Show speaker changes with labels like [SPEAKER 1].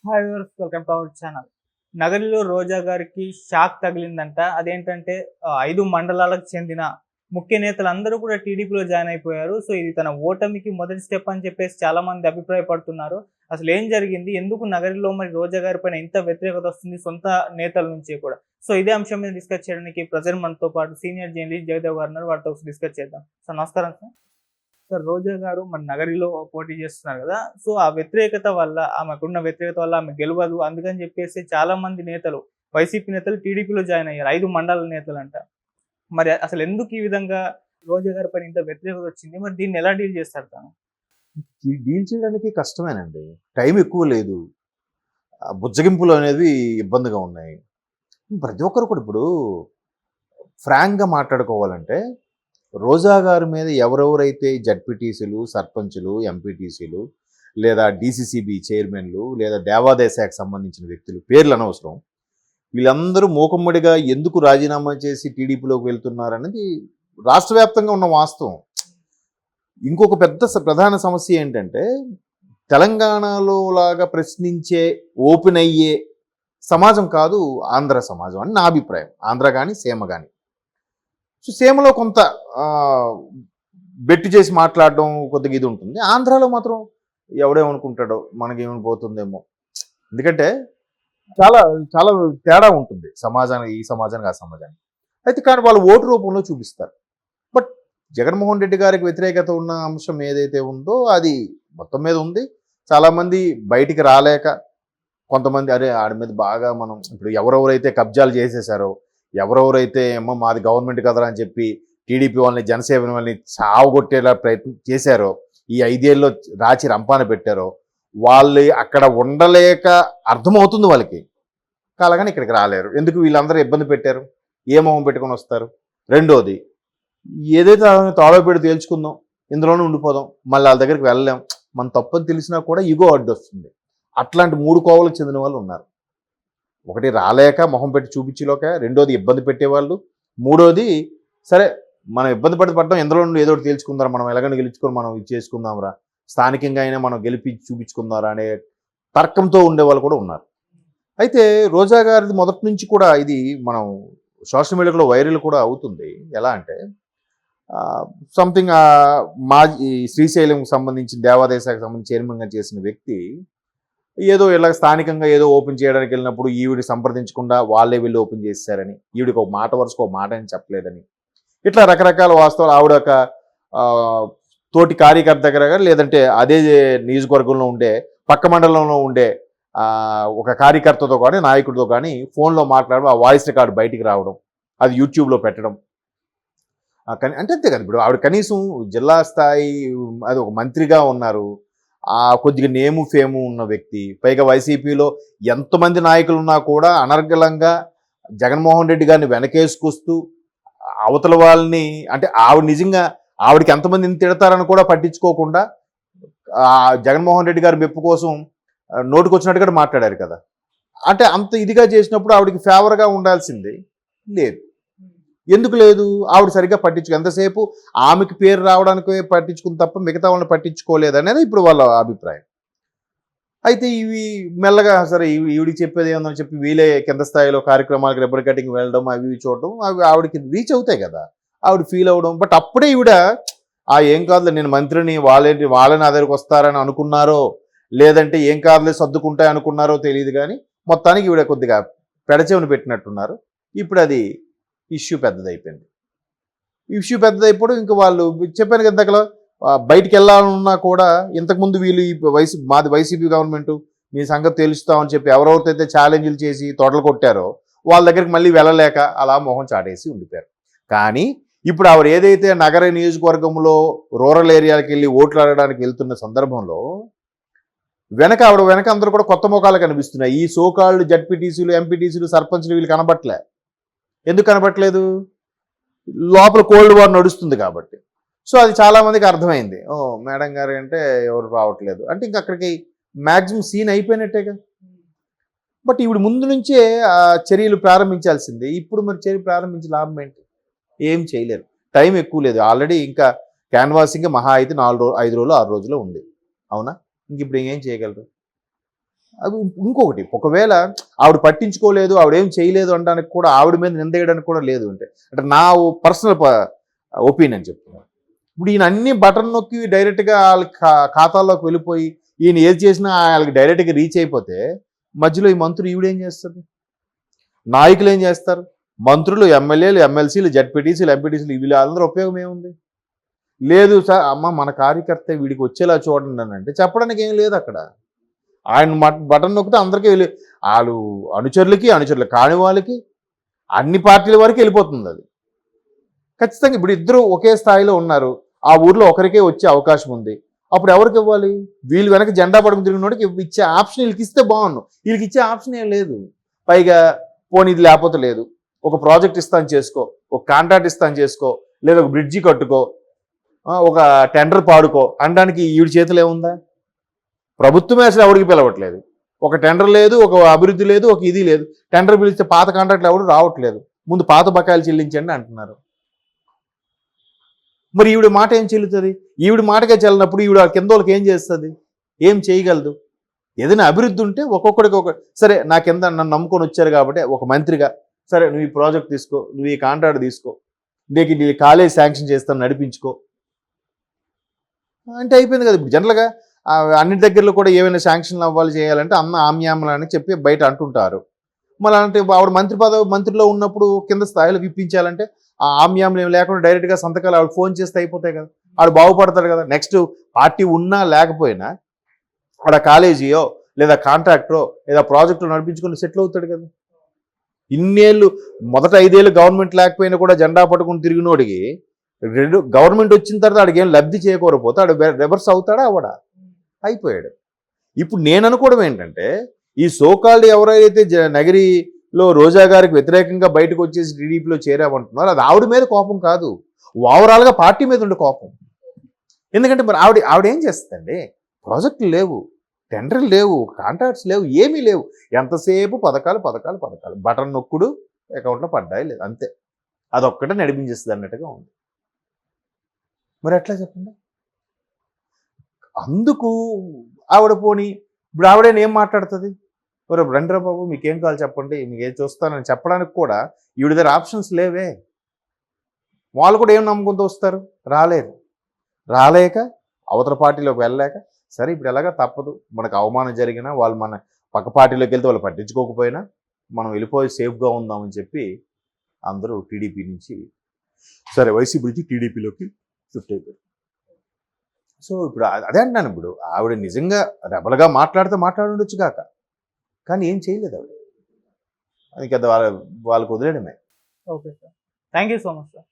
[SPEAKER 1] Hi viewers, welcome to our channel. నగరిలో రోజా గారికి shock తగిలిందంట. అదేంటంటే 5 మండలాలకు చెందిన ముఖ్య నేతలందరూ కూడా టీడీపీలో జాయిన్ అయిపోయారు. సో, ఇది తన ఓటమికి మొదటి స్టెప్ అని చెప్పేసి చాలామంది అభిప్రాయపడుతున్నారు. అసలు ఏం జరిగింది? ఎందుకు నగరిలో మరి రోజా గారి పైన ఇంత వ్యతిరేకత వస్తుంది సొంత నేతల నుంచి కూడా? సో, ఇదే అంశం మీద డిస్కస్ చేయడానికి ప్రెజెంట్ మనతో పాటు సీనియర్ జర్నలిస్ట్ జయదేవ్ గారు ఉన్నారు. వారితో డిస్కస్ చేద్దాం. సార్ నమస్కారం సార్. సార్ రోజా గారు మన నగరిలో పోటీ చేస్తున్నారు కదా! సో, ఆ వ్యతిరేకత వల్ల ఆమెకున్న వ్యతిరేకత వల్ల ఆమె గెలవదు. అందుకని చెప్పేసి చాలా మంది నేతలు, వైసీపీ నేతలు టీడీపీలో జాయిన్ అయ్యారు. 5 మండల నేతలంట. మరి అసలు ఎందుకు ఈ విధంగా రోజా గారి పైన ఇంత వ్యతిరేకత వచ్చింది? మరి దీన్ని ఎలా డీల్ చేస్తారు తను?
[SPEAKER 2] డీల్ చేయడానికి కష్టమేనండి. టైం ఎక్కువ లేదు. బుజ్జగింపులు అనేవి ఇబ్బందిగా ఉన్నాయి. ప్రతి ఒక్కరు కూడా ఇప్పుడు ఫ్రాంక్‌గా మాట్లాడుకోవాలంటే, రోజా గారి మీద ఎవరెవరైతే జడ్పీటీసీలు, సర్పంచులు, ఎంపీటీసీలు లేదా డీసీసీబీ చైర్మన్‌లు లేదా దేవాదాయ శాఖకు సంబంధించిన వ్యక్తులు పేర్లు అనవసరం. వీళ్ళందరూ మూకుమ్మడిగా ఎందుకు రాజీనామా చేసి టీడీపీలోకి వెళ్తున్నారనేది రాష్ట్ర వ్యాప్తంగా ఉన్న వాస్తవం. ఇంకొక పెద్ద ప్రధాన సమస్య ఏంటంటే, తెలంగాణలో లాగా ప్రశ్నించే, ఓపెన్ అయ్యే సమాజం కాదు ఆంధ్ర సమాజం అని నా అభిప్రాయం. ఆంధ్ర కానీ, సీమ కానీ. సో, సీమలో కొంత బెట్టి చేసి మాట్లాడడం కొద్దిగా ఇది ఉంటుంది. ఆంధ్రాలో మాత్రం ఎవడేమనుకుంటాడో, మనకేమైనా పోతుందేమో. ఎందుకంటే చాలా చాలా తేడా ఉంటుంది సమాజానికి, ఈ సమాజానికి ఆ సమాజానికి. అయితే కానీ వాళ్ళు ఓటు రూపంలో చూపిస్తారు. బట్ జగన్మోహన్ రెడ్డి గారికి వ్యతిరేకత ఉన్న అంశం ఏదైతే ఉందో అది మొత్తం మీద ఉంది. చాలామంది బయటికి రాలేక, కొంతమంది అరే ఆడి మీద బాగా మనం ఇప్పుడు ఎవరెవరైతే కబ్జాలు చేసేసారో, ఎవరెవరైతే ఏమో మాది గవర్నమెంట్ కదరా అని చెప్పి టీడీపీ వాళ్ళని, జనసేన వాళ్ళని చావగొట్టేలా ప్రయత్నం చేశారో, ఈ 5 ఏళ్ళలో రాచి రంపాన పెట్టారో, వాళ్ళు అక్కడ ఉండలేక అర్థమవుతుంది వాళ్ళకి. కాలగాని ఇక్కడికి రాలేరు. ఎందుకు వీళ్ళందరూ ఇబ్బంది పెట్టారు? ఏ మొహం పెట్టుకొని వస్తారు? రెండోది, ఏదైతే తాళో పెట్టి తేల్చుకుందాం, ఇందులోనే ఉండిపోదాం, మళ్ళీ వాళ్ళ దగ్గరికి వెళ్ళలేం, మన తప్పని తెలిసినా కూడా ఇగో అడ్డు వస్తుంది. అట్లాంటి 3 కోవలకు చెందిన వాళ్ళు ఉన్నారు. ఒకటి రాలేక మొహం పెట్టి చూపించలేక, రెండోది ఇబ్బంది పెట్టేవాళ్ళు, మూడోది సరే మనం ఇబ్బంది పడడం ఇందులో నుండి ఏదో ఒకటి తేల్చుకుందాం, మనం ఎలాగైనా గెలుచుకొని మనం ఇది చేసుకుందాంరా, స్థానికంగా అయినా మనం గెలిపి చూపించుకుందారా అనే తర్కంతో ఉండేవాళ్ళు కూడా ఉన్నారు. అయితే రోజా గారిది మొదటి నుంచి కూడా ఇది మనం సోషల్ మీడియాలో వైరల్ కూడా అవుతుంది. ఎలా అంటే సంథింగ్ మాజీ శ్రీశైలంకి సంబంధించిన దేవాదాయ శాఖకు సంబంధించి చైర్మన్గా చేసిన వ్యక్తి ఏదో ఇలా స్థానికంగా ఏదో ఓపెన్ చేయడానికి వెళ్ళినప్పుడు ఈవిడి సంప్రదించకుండా వాళ్ళే వెళ్ళి ఓపెన్ చేశారని, ఈవిడికి ఒక మాట వరుసకు ఒక మాట అని చెప్పలేదని, ఇట్లా రకరకాల వాస్తవాలు. ఆవిడ ఒక తోటి కార్యకర్త దగ్గర లేదంటే అదే నియోజకవర్గంలో ఉండే పక్క మండలంలో ఉండే ఒక కార్యకర్తతో కానీ, నాయకుడితో కానీ ఫోన్లో మాట్లాడడం, ఆ వాయిస్ రికార్డు బయటికి రావడం, అది యూట్యూబ్లో పెట్టడం. అంటే అంతే కదా. ఇప్పుడు ఆవిడ కనీసం జిల్లా స్థాయి, అది ఒక మంత్రిగా ఉన్నారు, కొద్దిగా నేము ఫేము ఉన్న వ్యక్తి, పైగా వైసీపీలో ఎంతమంది నాయకులు ఉన్నా కూడా అనర్గళంగా జగన్మోహన్ రెడ్డి గారిని వెనకేసుకొస్తూ అవతల వాళ్ళని, అంటే ఆవిడ నిజంగా ఆవిడకి ఎంతమందిని తిడతారని కూడా పట్టించుకోకుండా జగన్మోహన్ రెడ్డి గారి మెప్పు కోసం నోటుకొచ్చినట్టుగా మాట్లాడారు కదా. అంటే అంత ఇదిగా చేసినప్పుడు ఆవిడకి ఫేవర్గా ఉండాల్సింది లేదు. ఎందుకు లేదు? ఆవిడ సరిగ్గా ఎంతసేపు ఆమెకి పేరు రావడానికి పట్టించుకుని తప్ప మిగతా వాళ్ళని పట్టించుకోలేదు అనేది ఇప్పుడు వాళ్ళ అభిప్రాయం. అయితే ఇవి మెల్లగా సరే ఈవిడికి చెప్పేది ఏమని చెప్పి వీళ్ళే కింద స్థాయిలో కార్యక్రమాలకు రిబ్బన్ కటింగ్ వెళ్ళడం, అవి చూడడం, అవి ఆవిడకి రీచ్ అవుతాయి కదా, ఆవిడ ఫీల్ అవ్వడం. బట్ అప్పుడే ఈవిడ ఏం కాదులే నేను మంత్రిని, వాళ్ళని నా దగ్గరికి వస్తారని అనుకున్నారో, లేదంటే ఏం కాదులే సర్దుకుంటాయి అనుకున్నారో తెలియదు, కానీ మొత్తానికి ఈవిడ కొద్దిగా పెడచెవిని పెట్టినట్టున్నారు. ఇప్పుడు అది ఇష్యూ పెద్దదైపోయింది. ఇష్యూ పెద్దదైపోవడం, ఇంకా వాళ్ళు చెప్పాను కదా ఇంతకలా, బయటికి వెళ్ళాలన్నా కూడా ఇంతకుముందు వీళ్ళు మాది వైసీపీ గవర్నమెంట్, మీ సంగతి తెలుస్తామని చెప్పి ఎవరెవరితో ఛాలెంజ్లు చేసి తొడలు కొట్టారో వాళ్ళ దగ్గరికి మళ్ళీ వెళ్ళలేక అలా మొహం చాటేసి ఉండిపోయారు. కానీ ఇప్పుడు ఆవిడ ఏదైతే నగర నియోజకవర్గంలో రూరల్ ఏరియాలకు వెళ్ళి ఓట్లు ఆడడానికి వెళ్తున్న సందర్భంలో ఆవిడ వెనక అందరూ కూడా కొత్త ముఖాలు కనిపిస్తున్నాయి. ఈ సోకాళ్ళు జడ్పీటీసీలు, ఎంపీటీసీలు, సర్పంచ్లు వీళ్ళు కనబట్లే. ఎందుకు కనబట్లేదు? లోపల కోల్డ్ వార్ నడుస్తుంది కాబట్టి. సో అది చాలామందికి అర్థమైంది. మేడం గారు అంటే ఎవరు రావట్లేదు అంటే ఇంక అక్కడికి మ్యాక్సిమం సీన్ అయిపోయినట్టేగా. బట్ ఇప్పుడు ముందు నుంచే చర్యలు ప్రారంభించాల్సిందే. ఇప్పుడు మరి చర్య ప్రారంభించి లాభం ఏంటి? ఏం చేయలేరు. టైం ఎక్కువ లేదు. ఆల్రెడీ ఇంకా క్యాన్వాసింగ్ మహా అయితే 5 రోజులు 6 రోజులు ఉంది. అవునా? ఇంక ఇప్పుడు ఏం చేయగలరు? అవి ఇంకొకటి, ఒకవేళ ఆవిడ పట్టించుకోలేదు, ఆవిడేం చేయలేదు అనడానికి కూడా, ఆవిడ మీద నిందేయడానికి కూడా లేదు. అంటే నా పర్సనల్ ఒపీనియన్ చెప్తున్నాను. ఇప్పుడు ఈయన అన్ని బటన్ నొక్కి డైరెక్ట్గా వాళ్ళ ఖాతాల్లోకి వెళ్ళిపోయి ఈయన ఏది చేసినా వాళ్ళకి డైరెక్ట్గా రీచ్ అయిపోతే మధ్యలో ఈ మంత్రులు ఈవిడేం చేస్తుంది? నాయకులు ఏం చేస్తారు? మంత్రులు, ఎమ్మెల్యేలు, ఎమ్మెల్సీలు, జడ్పీటీసీలు, ఎంపీటీసీలు వీళ్ళందరూ ఉపయోగం ఏముంది? లేదు సార్, అమ్మ మన కార్యకర్త వీడికి వచ్చేలా చూడండి అని అంటే చెప్పడానికి ఏం లేదు అక్కడ. ఆయన బటన్ నొక్కితే అందరికీ వాళ్ళు అనుచరులు కాని వాళ్ళకి అన్ని పార్టీల వరకు వెళ్ళిపోతుంది అది. ఖచ్చితంగా ఇప్పుడు ఇద్దరు ఒకే స్థాయిలో ఉన్నారు, ఆ ఊర్లో ఒకరికే వచ్చే అవకాశం ఉంది, అప్పుడు ఎవరికి ఇవ్వాలి? వీళ్ళు వెనక జెండా పడుకుని తిరిగినోడికి ఇచ్చే ఆప్షన్ వీళ్ళకి ఇస్తే బాగుండు. వీళ్ళకి ఇచ్చే ఆప్షన్ ఏం లేదు. పైగా పోనీ ఇది లేకపోతే లేదు, ఒక ప్రాజెక్ట్ ఇస్తాను చేసుకో, ఒక కాంట్రాక్ట్ ఇస్తాను చేసుకో, లేదా ఒక బ్రిడ్జి కట్టుకో, ఒక టెండర్ పాడుకో అనడానికి ఈవిడ చేతులు ఏముందా? ప్రభుత్వమే అసలు ఎవరికి పిలవట్లేదు. ఒక టెండర్ లేదు, ఒక అభివృద్ధి లేదు, ఒక ఇది లేదు. టెండర్ పిలిస్తే పాత కాంట్రాక్ట్లు ఎవరు రావట్లేదు, ముందు పాత బకాయిలు చెల్లించండి అంటున్నారు. మరి ఈవిడ మాట ఏం చెల్లుతుంది? ఈవిడ మాటగా చెల్లినప్పుడు ఈవిడ కింద వాళ్ళకి ఏం చేస్తుంది? ఏం చేయగలదు? ఏదైనా అభివృద్ధి ఉంటే ఒక్కొక్కడికి సరే, నా కింద నన్ను నమ్ముకొని వచ్చారు కాబట్టి ఒక మంత్రిగా, సరే నువ్వు ఈ ప్రాజెక్ట్ తీసుకో, నువ్వు ఈ కాంట్రాక్ట్ తీసుకో, నీకు నీ కాలేజ్ శాంక్షన్ చేస్తాను నడిపించుకో అంటే అయిపోయింది కదా. ఇప్పుడు జనరల్గా అన్ని దగ్గరలో కూడా ఏమైనా శాంక్షన్లు అవ్వాలి చేయాలంటే ఆమ్యామలు అని చెప్పి బయట అంటుంటారు. మళ్ళీ అంటే ఆవిడ మంత్రిలో ఉన్నప్పుడు కింద స్థాయిలో ఇప్పించాలంటే ఆ ఆమ్యాములు ఏమి లేకుండా డైరెక్ట్గా సంతకాలు ఆవిడ ఫోన్ చేస్తే అయిపోతాయి కదా, ఆవిడ బాగుపడతాడు కదా. నెక్స్ట్ పార్టీ ఉన్నా లేకపోయినా ఆడ కాలేజీయో లేదా కాంట్రాక్టరో లేదా ప్రాజెక్టు నడిపించుకొని సెటిల్ అవుతాడు కదా. ఇన్నేళ్ళు మొదట 5 ఏళ్ళు గవర్నమెంట్ లేకపోయినా కూడా జెండా పట్టుకుని తిరిగినోడికి గవర్నమెంట్ వచ్చిన తర్వాత ఆడికి ఏం లబ్ధి చేయకపోతే ఆడు రివర్స్ అవుతాడా? అవడా? అయిపోయాడు. ఇప్పుడు నేను అనుకోవడం ఏంటంటే, ఈ సోకాల్డ్ ఎవరైతే నగరిలో రోజా గారికి వ్యతిరేకంగా బయటకు వచ్చేసి టీడీపీలో చేరామంటున్నారో అది ఆవిడ మీద కోపం కాదు, ఓవరాల్గా పార్టీ మీద ఉండే కోపం. ఎందుకంటే మరి ఆవిడ ఏం చేస్తుందండి? ప్రాజెక్టులు లేవు, టెండర్లు లేవు, కాంట్రాక్ట్స్ లేవు, ఏమీ లేవు. ఎంతసేపు పథకాలు బటన్ నొక్కుడు, అకౌంట్లో పడ్డాయి లేదు, అంతే. అదొక్కటే నడిపించేస్తుంది అన్నట్టుగా ఉంది. మరి ఎట్లా చెప్పండి? అందుకు ఆవిడ పోని ఇప్పుడు ఆవిడని ఏం మాట్లాడుతుంది? మరి రండిరా బాబు మీకేం కావాలి చెప్పండి, మీకేం చూస్తానని చెప్పడానికి కూడా ఈవిడ దగ్గర ఆప్షన్స్ లేవే. వాళ్ళు కూడా ఏం నమ్ముకుంటూ వస్తారు? రాలేక అవతల పార్టీలోకి వెళ్ళలేక, సరే ఇప్పుడు ఎలాగా తప్పదు, మనకు అవమానం జరిగినా వాళ్ళు మన పక్క పార్టీలోకి వెళ్తే వాళ్ళు పట్టించుకోకపోయినా మనం వెళ్ళిపోయి సేఫ్గా ఉందామని చెప్పి అందరూ టీడీపీ నుంచి, సరే వైసీపీ నుంచి టీడీపీలోకి షిఫ్ట్ అయిపోయారు. సో ఇప్పుడు అదే అంటున్నాను, ఇప్పుడు ఆవిడ నిజంగా రెబల్గా మాట్లాడుండొచ్చు కాక, కానీ ఏం చేయలేదు ఆవిడ. అది కదా వాళ్ళకు వదిలేయడమే.
[SPEAKER 1] Okay sir, thank you so much sir.